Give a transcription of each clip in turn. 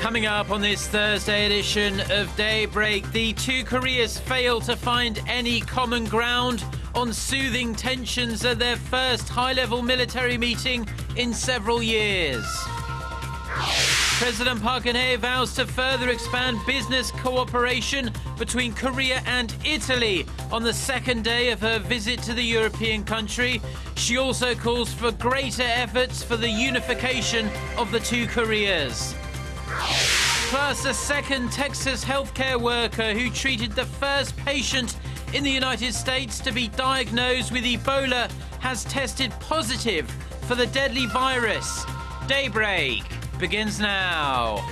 Coming up on this Thursday edition of Daybreak, the two Koreas fail to find any common ground on soothing tensions at their first high-level military meeting in several years. President Park Geun-hye vows to further expand business cooperation between Korea and Italy on the second day of her visit to the European country. She also calls for greater efforts for the unification of the two Koreas. Plus, a second Texas healthcare worker who treated the first patient in the United States to be diagnosed with Ebola has tested positive for the deadly virus. Daybreak begins now.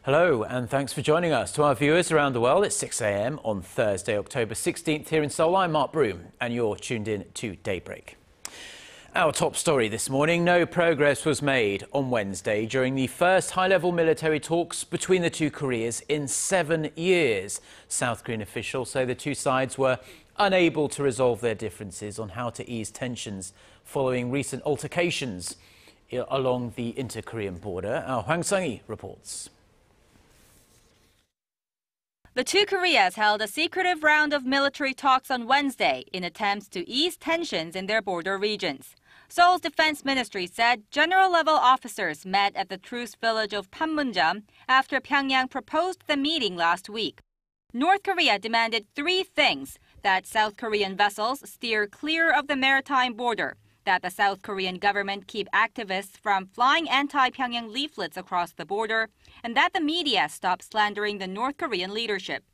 Hello and thanks for joining us. To our viewers around the world, it's 6 a.m. on Thursday, October 16th here in Seoul. I'm Mark Broome and you're tuned in to Daybreak. Our top story this morning: no progress was made on Wednesday during the first high-level military talks between the two Koreas in 7 years. South Korean officials say the two sides were unable to resolve their differences on how to ease tensions following recent altercations along the inter-Korean border. Our Hwang Sang-hee reports. The two Koreas held a secretive round of military talks on Wednesday in attempts to ease tensions in their border regions. Seoul's defense ministry said general-level officers met at the truce village of Panmunjom after Pyongyang proposed the meeting last week. North Korea demanded 3 things: that South Korean vessels steer clear of the maritime border, that the South Korean government keep activists from flying anti-Pyongyang leaflets across the border, and that the media stop slandering the North Korean leadership.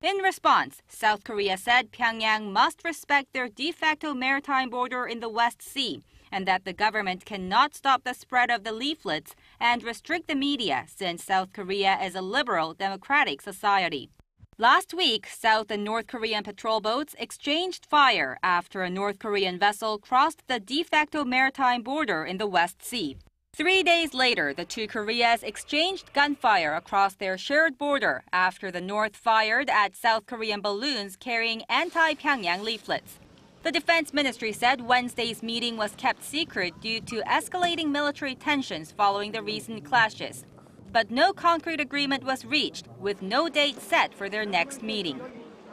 In response, South Korea said Pyongyang must respect their de facto maritime border in the West Sea, and that the government cannot stop the spread of the leaflets and restrict the media since South Korea is a liberal democratic society. Last week, South and North Korean patrol boats exchanged fire after a North Korean vessel crossed the de facto maritime border in the West Sea. 3 days later, the two Koreas exchanged gunfire across their shared border after the North fired at South Korean balloons carrying anti-Pyongyang leaflets. The defense ministry said Wednesday's meeting was kept secret due to escalating military tensions following the recent clashes. But no concrete agreement was reached, with no date set for their next meeting.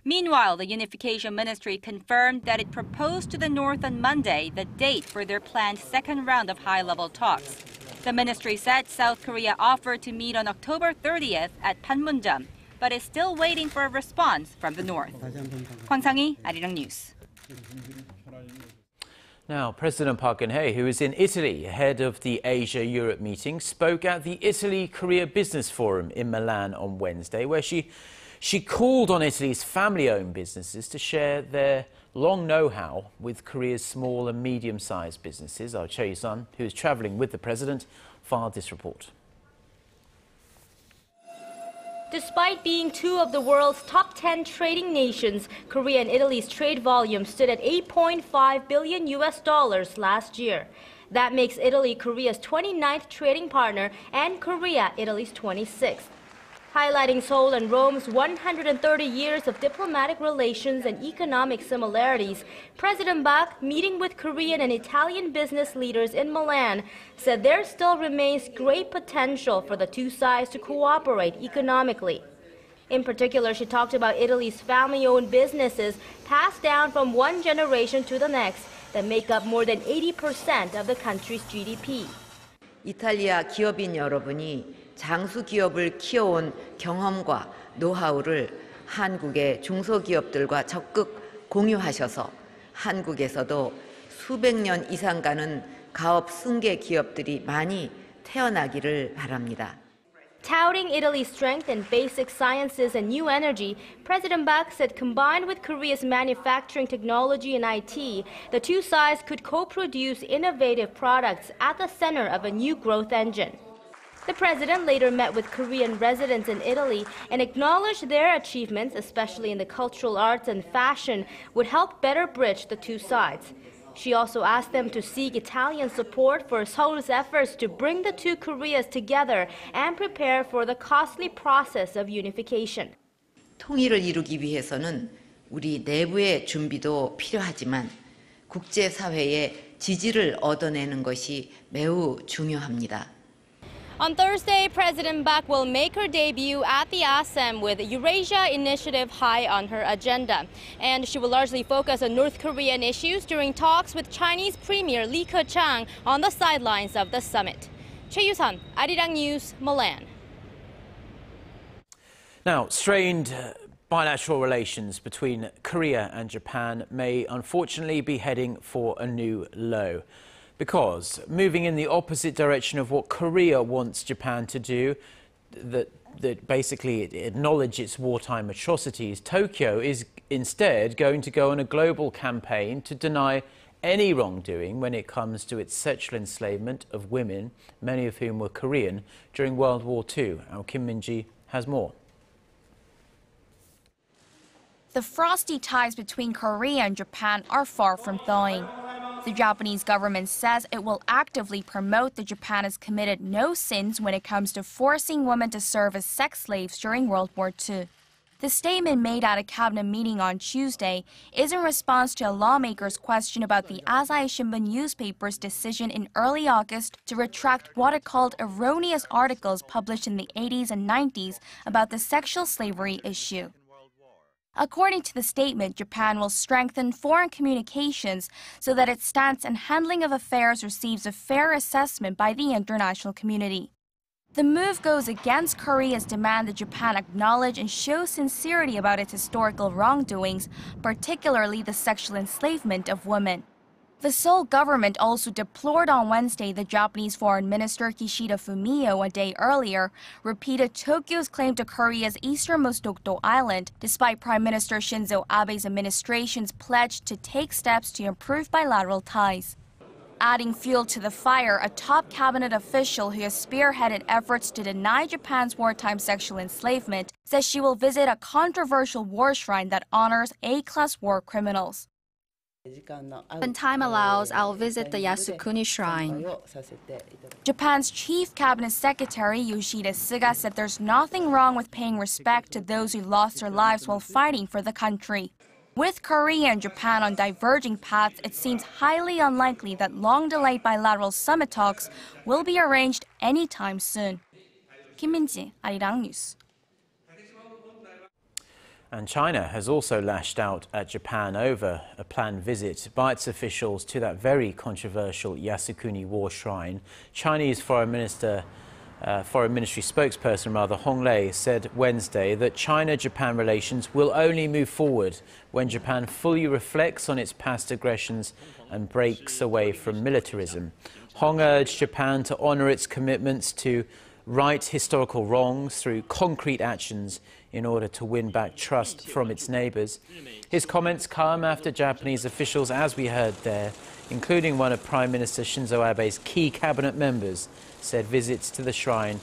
Meanwhile, the Unification Ministry confirmed that it proposed to the North on Monday the date for their planned second round of high-level talks. The ministry said South Korea offered to meet on October 30th at Panmunjom, but is still waiting for a response from the North. Hwang Sang-hee, Arirang News. Now, President Park Geun-hye, who is in Italy ahead of the Asia-Europe meeting, spoke at the Italy-Korea Business Forum in Milan on Wednesday, where she called on Italy's family-owned businesses to share their long know-how with Korea's small and medium-sized businesses. Our Choi-sun, who is travelling with the president, filed this report. Despite being two of the world's top 10 trading nations, Korea and Italy's trade volume stood at $8.5 billion last year. That makes Italy Korea's 29th trading partner and Korea Italy's 26th. Highlighting Seoul and Rome's 130 years of diplomatic relations and economic similarities, President Park, meeting with Korean and Italian business leaders in Milan, said there still remains great potential for the two sides to cooperate economically. In particular, she talked about Italy's family-owned businesses passed down from one generation to the next that make up more than 80% of the country's GDP. 이탈리아 기업인 여러분이 장수 기업을 키워온 경험과 노하우를 한국의 중소기업들과 적극 공유하셔서 한국에서도 수백 년 이상 가는 가업 승계 기업들이 많이 태어나기를 바랍니다. Touting Italy's strength in basic sciences and new energy, President Park said combined with Korea's manufacturing technology and IT, the two sides could co-produce innovative products at the center of a new growth engine. The president later met with Korean residents in Italy and acknowledged their achievements, especially in the cultural arts and fashion, would help better bridge the two sides. She also asked them to seek Italian support for Seoul's efforts to bring the two Koreas together and prepare for the costly process of unification. 통일을 이루기 위해서는 우리 내부의 준비도 필요하지만 국제사회의 지지를 얻어내는 것이 매우 중요합니다. On Thursday, President Park will make her debut at the ASEM with Eurasia Initiative high on her agenda. And she will largely focus on North Korean issues during talks with Chinese Premier Li Keqiang on the sidelines of the summit. Choi Yusun, Arirang News, Milan. Now, strained bilateral relations between Korea and Japan may unfortunately be heading for a new low. Because moving in the opposite direction of what Korea wants Japan to do, that basically acknowledge its wartime atrocities, Tokyo is instead going to go on a global campaign to deny any wrongdoing when it comes to its sexual enslavement of women, many of whom were Korean, during World War II. Our Kim Min-ji has more. The frosty ties between Korea and Japan are far from thawing. The Japanese government says it will actively promote that Japan has committed no sins when it comes to forcing women to serve as sex slaves during World War II. The statement made at a cabinet meeting on Tuesday is in response to a lawmaker's question about the Asahi Shimbun newspaper's decision in early August to retract what it called erroneous articles published in the 80s and 90s about the sexual slavery issue. According to the statement, Japan will strengthen foreign communications so that its stance and handling of affairs receives a fair assessment by the international community. The move goes against Korea's demand that Japan acknowledge and show sincerity about its historical wrongdoings, particularly the sexual enslavement of women. The Seoul government also deplored on Wednesday the Japanese Foreign Minister Kishida Fumio a day earlier repeated Tokyo's claim to Korea's easternmost Dokdo Island, despite Prime Minister Shinzo Abe's administration's pledge to take steps to improve bilateral ties. Adding fuel to the fire, a top cabinet official who has spearheaded efforts to deny Japan's wartime sexual enslavement says she will visit a controversial war shrine that honors A-class war criminals. When time allows, I'll visit the Yasukuni Shrine. Japan's chief cabinet secretary Yoshida Suga said there's nothing wrong with paying respect to those who lost their lives while fighting for the country. With Korea and Japan on diverging paths, it seems highly unlikely that long-delayed bilateral summit talks will be arranged anytime soon. Kim Min-ji, Arirang News. And China has also lashed out at Japan over a planned visit by its officials to that very controversial Yasukuni War Shrine. Chinese Foreign Ministry spokesperson Hong Lei said Wednesday that China-Japan relations will only move forward when Japan fully reflects on its past aggressions and breaks away from militarism. Hong urged Japan to honor its commitments to right historical wrongs through concrete actions in order to win back trust from its neighbours. His comments come after Japanese officials, as we heard there, including one of Prime Minister Shinzo Abe's key cabinet members, said visits to the shrine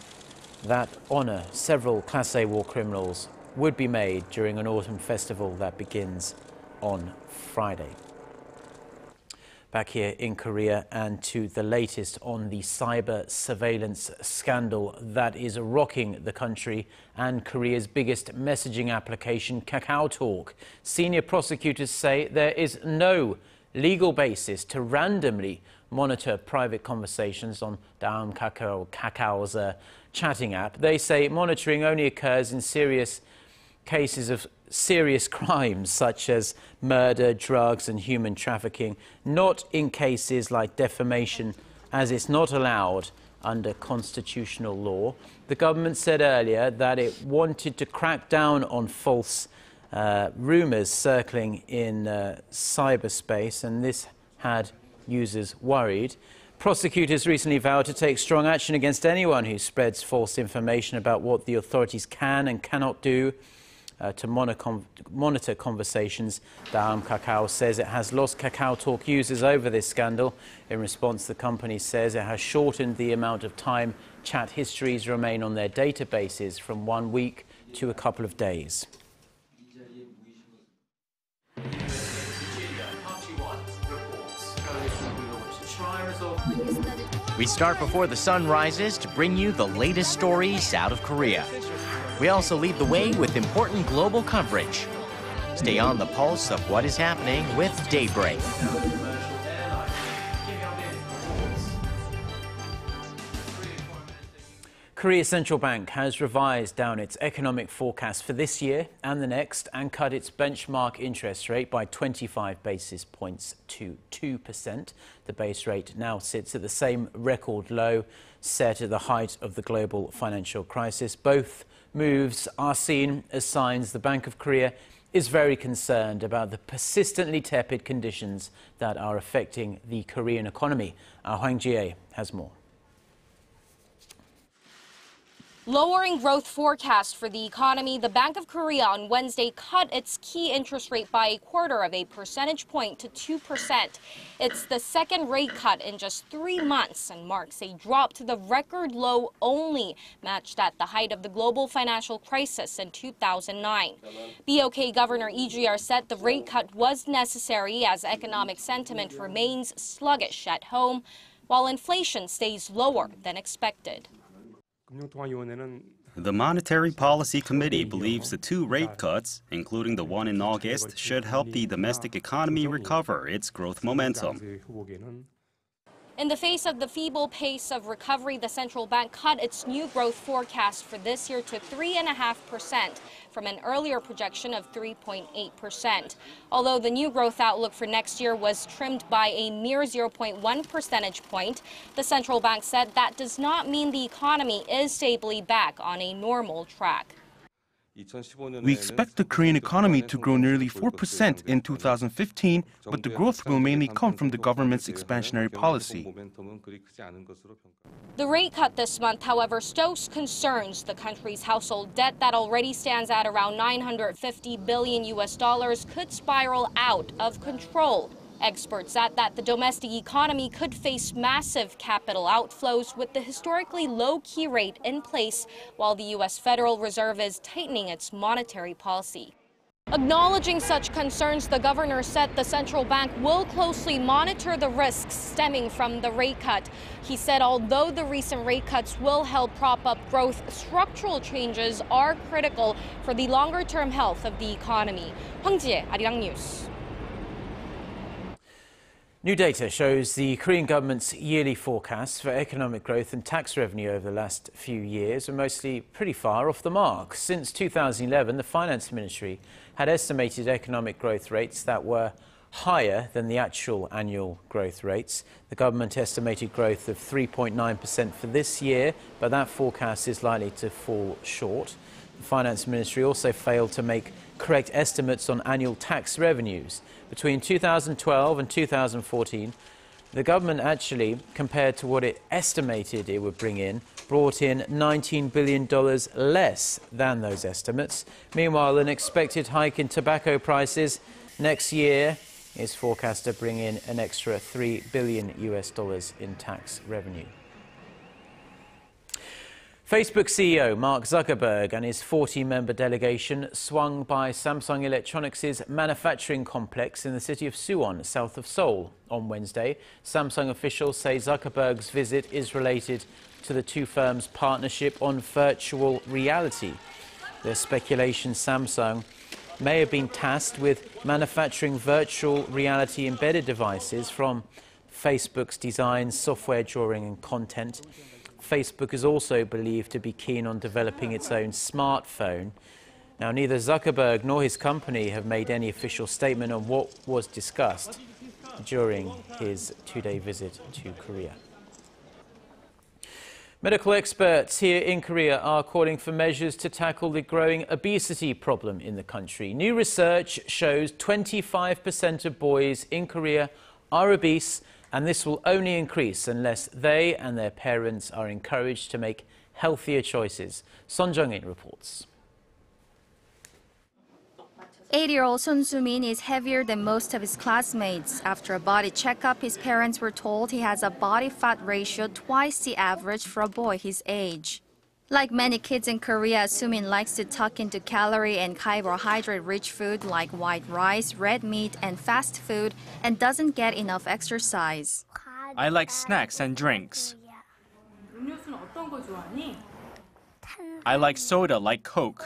that honour several Class A war criminals would be made during an autumn festival that begins on Friday. Back here in Korea and to the latest on the cyber surveillance scandal that is rocking the country and Korea's biggest messaging application, KakaoTalk. Senior prosecutors say there is no legal basis to randomly monitor private conversations on Daum Kakao's chatting app. They say monitoring only occurs in serious cases of serious crimes such as murder, drugs and human trafficking, not in cases like defamation, as it's not allowed under constitutional law. The government said earlier that it wanted to crack down on false rumours circling in cyberspace, and this had users worried. Prosecutors recently vowed to take strong action against anyone who spreads false information about what the authorities can and cannot do to monitor conversations. Daum Kakao says it has lost KakaoTalk users over this scandal. In response, the company says it has shortened the amount of time chat histories remain on their databases from 1 week to a couple of days. We start before the sun rises to bring you the latest stories out of Korea. We also lead the way with important global coverage. Stay on the pulse of what is happening with Daybreak. Korea's central bank has revised down its economic forecast for this year and the next and cut its benchmark interest rate by 25 basis points to 2%. The base rate now sits at the same record low set at the height of the global financial crisis. Both moves are seen as signs the Bank of Korea is very concerned about the persistently tepid conditions that are affecting the Korean economy. Park Geun-hye has more. Lowering growth forecast for the economy, the Bank of Korea on Wednesday cut its key interest rate by 1/4 of a percentage point to 2%. It's the second rate cut in just 3 months and marks a drop to the record low only matched at the height of the global financial crisis in 2009. BOK Governor Lee Ju-yeol said the rate cut was necessary as economic sentiment remains sluggish at home, while inflation stays lower than expected. The Monetary Policy Committee believes the 2 rate cuts, including the one in August, should help the domestic economy recover its growth momentum. In the face of the feeble pace of recovery, the central bank cut its new growth forecast for this year to 3.5% from an earlier projection of 3.8%. Although the new growth outlook for next year was trimmed by a mere 0.1 percentage point, the central bank said that does not mean the economy is stably back on a normal track. We expect the Korean economy to grow nearly 4% in 2015, but the growth will mainly come from the government's expansionary policy. The rate cut this month, however, stokes concerns. The country's household debt that already stands at around $950 billion could spiral out of control. Experts add that the domestic economy could face massive capital outflows with the historically low key rate in place while the U.S. Federal Reserve is tightening its monetary policy. Acknowledging such concerns, the governor said the central bank will closely monitor the risks stemming from the rate cut. He said although the recent rate cuts will help prop up growth, structural changes are critical for the longer-term health of the economy. Park Geun-hye, Arirang News. New data shows the Korean government's yearly forecasts for economic growth and tax revenue over the last few years are mostly pretty far off the mark. Since 2011, the Finance Ministry had estimated economic growth rates that were higher than the actual annual growth rates. The government estimated growth of 3.9% for this year, but that forecast is likely to fall short. The Finance Ministry also failed to make correct estimates on annual tax revenues. Between 2012 and 2014, the government actually, compared to what it estimated it would bring in, brought in $19 billion less than those estimates. Meanwhile, an expected hike in tobacco prices next year is forecast to bring in an extra $3 billion in tax revenue. Facebook CEO Mark Zuckerberg and his 40-member delegation swung by Samsung Electronics' manufacturing complex in the city of Suwon, south of Seoul, on Wednesday. Samsung officials say Zuckerberg's visit is related to the two firms' partnership on virtual reality. There's speculation Samsung may have been tasked with manufacturing virtual reality embedded devices from Facebook's design, software drawing and content. Facebook is also believed to be keen on developing its own smartphone. Now, neither Zuckerberg nor his company have made any official statement on what was discussed during his 2-day visit to Korea. Medical experts here in Korea are calling for measures to tackle the growing obesity problem in the country. New research shows 25% of boys in Korea are obese, and this will only increase unless they and their parents are encouraged to make healthier choices. Son Jung-in reports. 8-year-old Son Soo-min is heavier than most of his classmates. After a body checkup, his parents were told he has a body fat ratio twice the average for a boy his age. Like many kids in Korea, Sumin likes to tuck into calorie and carbohydrate-rich food like white rice, red meat, and fast food, and doesn't get enough exercise. I like snacks and drinks. I like soda like Coke.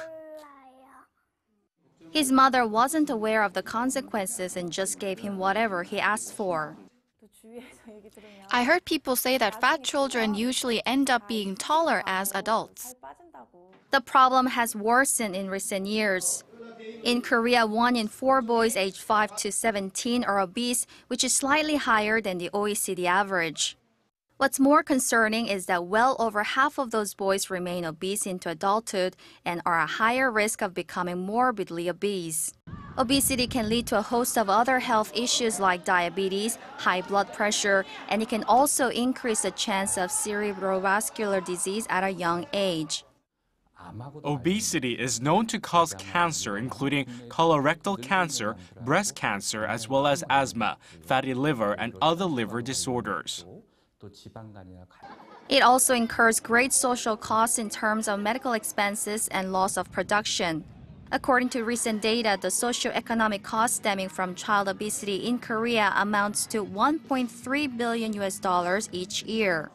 His mother wasn't aware of the consequences and just gave him whatever he asked for. I heard people say that fat children usually end up being taller as adults. The problem has worsened in recent years. In Korea, 1 in 4 boys aged 5 to 17 are obese, which is slightly higher than the OECD average. What's more concerning is that well over half of those boys remain obese into adulthood and are at higher risk of becoming morbidly obese. Obesity can lead to a host of other health issues like diabetes, high blood pressure, and it can also increase the chance of cerebrovascular disease at a young age. Obesity is known to cause cancer, including colorectal cancer, breast cancer, as well as asthma, fatty liver, and other liver disorders. It also incurs great social costs in terms of medical expenses and loss of production. According to recent data, the socioeconomic cost stemming from child obesity in Korea amounts to $1.3 billion each year.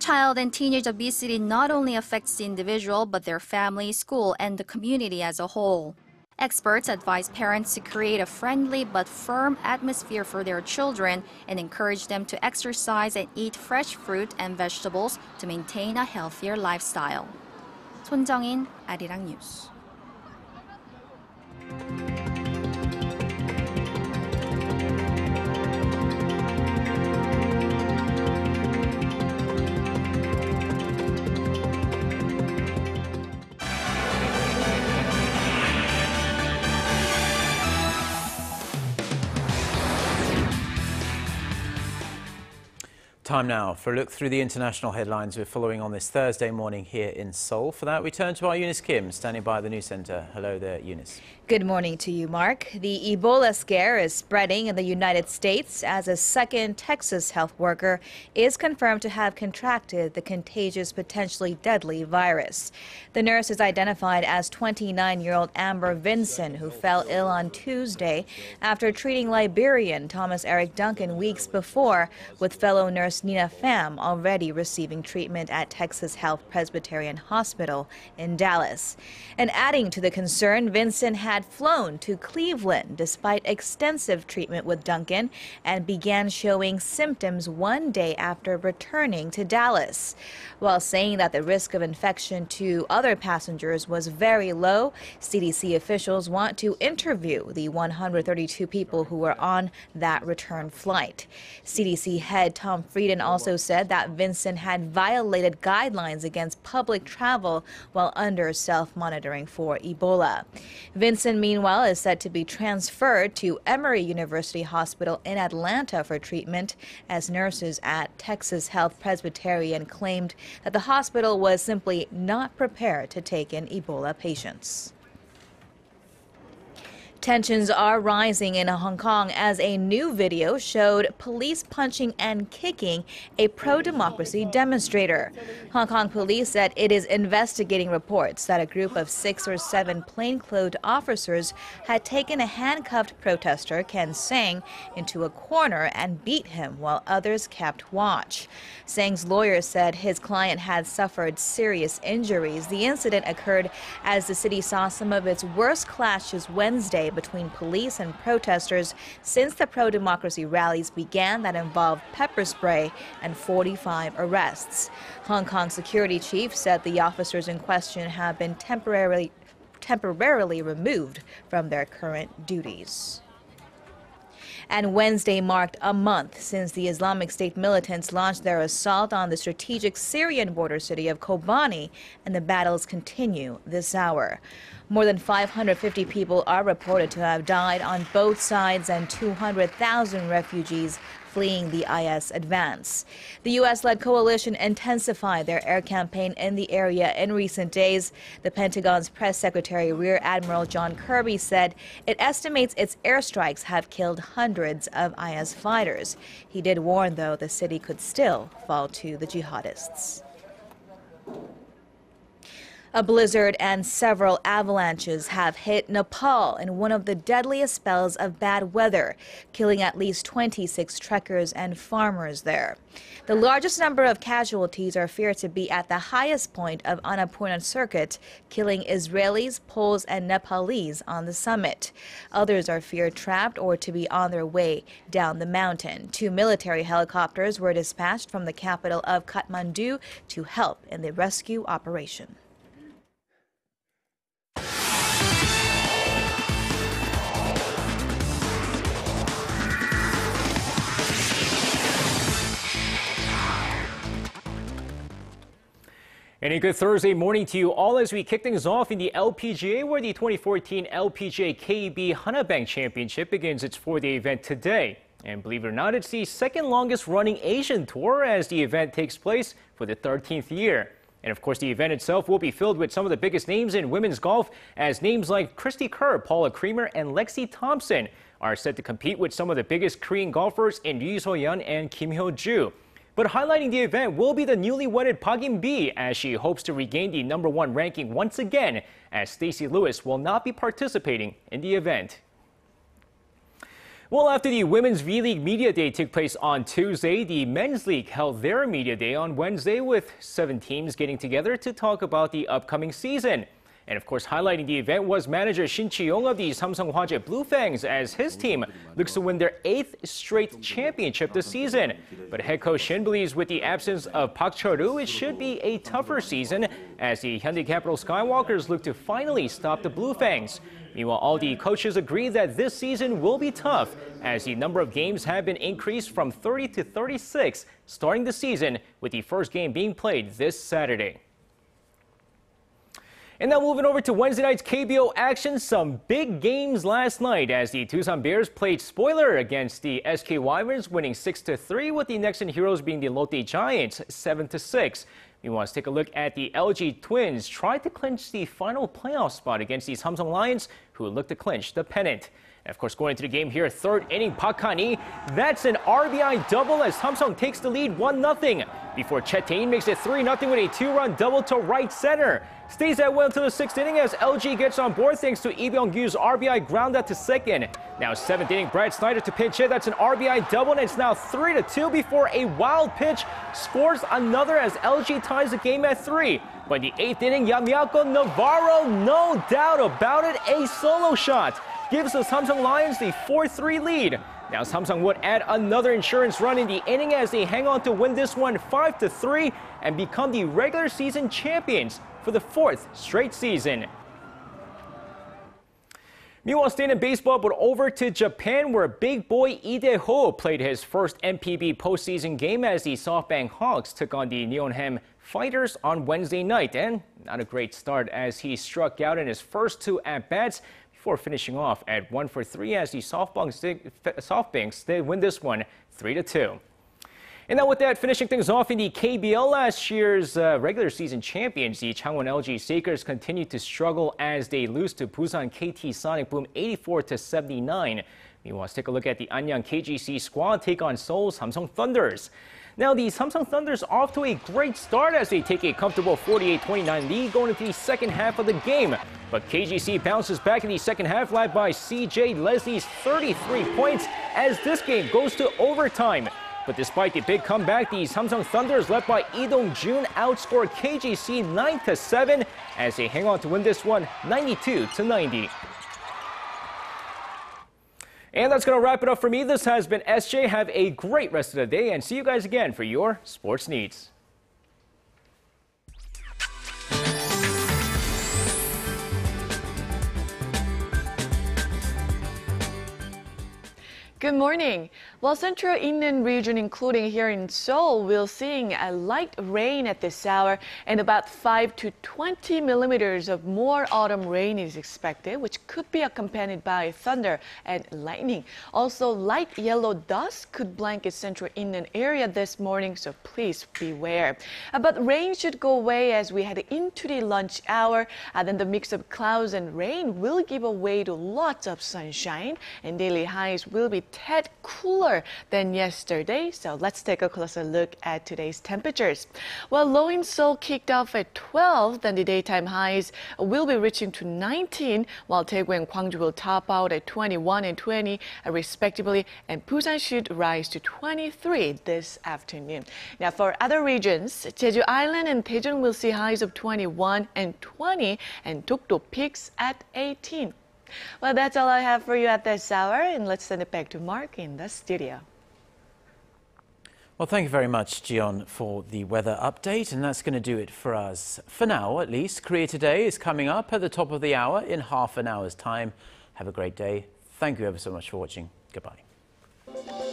Child and teenage obesity not only affects the individual, but their family, school, and the community as a whole. Experts advise parents to create a friendly but firm atmosphere for their children and encourage them to exercise and eat fresh fruit and vegetables to maintain a healthier lifestyle. 손정인, 아리랑 뉴스. Time now for a look through the international headlines we're following on this Thursday morning here in Seoul. For that, we turn to our Eunice Kim, standing by at the news center. Hello there, Eunice. Good morning to you, Mark. The Ebola scare is spreading in the United States as a second Texas health worker is confirmed to have contracted the contagious, potentially deadly virus. The nurse is identified as 29-year-old Amber Vinson, who fell ill on Tuesday after treating Liberian Thomas Eric Duncan weeks before, with fellow nurse Nina Pham already receiving treatment at Texas Health Presbyterian Hospital in Dallas. And adding to the concern, Vinson had flown to Cleveland despite extensive treatment with Duncan and began showing symptoms 1 day after returning to Dallas. While saying that the risk of infection to other passengers was very low, CDC officials want to interview the 132 people who were on that return flight. CDC head Tom Frieden also said that Vinson had violated guidelines against public travel while under self-monitoring for Ebola. Vinson, meanwhile, is said to be transferred to Emory University Hospital in Atlanta for treatment, as nurses at Texas Health Presbyterian claimed that the hospital was simply not prepared to take in Ebola patients. Tensions are rising in Hong Kong as a new video showed police punching and kicking a pro-democracy demonstrator. Hong Kong police said it is investigating reports that a group of 6 or 7 plainclothes officers had taken a handcuffed protester, Ken Tsang, into a corner and beat him while others kept watch. Tsang's lawyer said his client had suffered serious injuries. The incident occurred as the city saw some of its worst clashes Wednesday between police and protesters since the pro-democracy rallies began that involved pepper spray and 45 arrests. Hong Kong security chief said the officers in question have been temporarily removed from their current duties. And Wednesday marked a month since the Islamic State militants launched their assault on the strategic Syrian border city of Kobani, and the battles continue this hour. More than 550 people are reported to have died on both sides and 200,000 refugees fleeing the IS advance. The U.S.-led coalition intensified their air campaign in the area in recent days. The Pentagon's press secretary, Rear Admiral John Kirby, said it estimates its airstrikes have killed hundreds of IS fighters. He did warn, though, the city could still fall to the jihadists. A blizzard and several avalanches have hit Nepal in one of the deadliest spells of bad weather, killing at least 26 trekkers and farmers there. The largest number of casualties are feared to be at the highest point of Annapurna Circuit, killing Israelis, Poles, and Nepalese on the summit. Others are feared trapped or to be on their way down the mountain. 2 military helicopters were dispatched from the capital of Kathmandu to help in the rescue operation. And a good Thursday morning to you all as we kick things off in the LPGA, where the 2014 LPGA KEB Hana Bank Championship begins its 4-day event today. And believe it or not, it's the second longest running Asian tour as the event takes place for the 13th year. And of course, the event itself will be filled with some of the biggest names in women's golf, as names like Christy Kerr, Paula Creamer, and Lexi Thompson are set to compete with some of the biggest Korean golfers in Lee So-yeon and Kim Hyo-ju. But highlighting the event will be the newly wedded Park Geun-hye, as she hopes to regain the #1 ranking once again, as Stacey Lewis will not be participating in the event. Well, after the Women's V-League Media Day took place on Tuesday, the Men's League held their Media Day on Wednesday, with 7 teams getting together to talk about the upcoming season. And of course, highlighting the event was manager Shin Chi-young of the Samsung Hwajae Blue Fangs, as his team looks to win their 8th straight championship this season. But head coach Shin believes with the absence of Park Cheol-woo, it should be a tougher season, as the Hyundai Capital Skywalkers look to finally stop the Blue Fangs. Meanwhile, all the coaches agree that this season will be tough, as the number of games have been increased from 30 to 36 starting the season, with the first game being played this Saturday. And now moving over to Wednesday night's KBO action, some big games last night as the Tucson Bears played spoiler against the SK Wyverns, winning 6-3, with the Nexon Heroes being the Lotte Giants 7-6. Meanwhile, let's take a look at the LG Twins tried to clinch the final playoff spot against the Samsung Lions, who looked to clinch the pennant. And of course, going into the game here, 3rd inning, Park Geun-hye, that's an RBI double as Samsung takes the lead 1-0. Before Chet Tain makes it 3-0 with a 2-run double to right center. Stays that well until the 6th inning as LG gets on board thanks to Lee Byung-gyu's RBI ground out to second. Now 7th inning, Brad Snyder to pinch hit. That's an RBI double, and it's now 3-2 before a wild pitch scores another as LG ties the game at 3. But in the 8th inning, Yamiako Navarro, no doubt about it, a solo shot gives the Samsung Lions the 4-3 lead. Now Samsung would add another insurance run in the inning as they hang on to win this one 5-3 and become the regular season champions for the 4th straight season. Meanwhile, staying in baseball, but over to Japan, where big boy Lee Dae-ho played his first MPB postseason game as the SoftBank Hawks took on the Nihonhem Fighters on Wednesday night. And not a great start as he struck out in his first 2 at-bats before finishing off at 1-for-3 as the SoftBanks did win this one 3-2. And now with that, finishing things off in the KBL, last year's regular season champions, the Changwon LG Sakers, continue to struggle as they lose to Busan KT Sonic Boom 84-79. Meanwhile, let's take a look at the Anyang KGC squad take on Seoul Samsung Thunders. Now, the Samsung Thunders off to a great start as they take a comfortable 48-29 lead going into the second half of the game. But KGC bounces back in the second half, led by CJ Leslie's 33 points as this game goes to overtime. But despite the big comeback, the Samsung Thunders, led by Lee Dong-jun, outscored KGC 9-7 as they hang on to win this one 92-90. And that's going to wrap it up for me. This has been SJ. Have a great rest of the day and see you guys again for your sports needs. Good morning. Well, central inland region, including here in Seoul, will seeing a light rain at this hour, and about 5 to 20 millimeters of more autumn rain is expected, which could be accompanied by thunder and lightning. Also, light yellow dust could blanket central inland area this morning, so please beware. But rain should go away as we head into the lunch hour. Then the mix of clouds and rain will give way to lots of sunshine, and daily highs will be tad cooler cooler than yesterday. So let's take a closer look at today's temperatures. Well, low in Seoul kicked off at 12, then the daytime highs will be reaching to 19, while Daegu and Gwangju will top out at 21 and 20 respectively, and Busan should rise to 23 this afternoon. Now for other regions, Jeju Island and Daejeon will see highs of 21 and 20, and Dokdo peaks at 18. Well, that's all I have for you at this hour, and let's send it back to Mark in the studio. Well, thank you very much, Jion, for the weather update, and that's going to do it for us. For now, at least, Korea Today is coming up at the top of the hour in half an hour's time. Have a great day. Thank you ever so much for watching. Goodbye.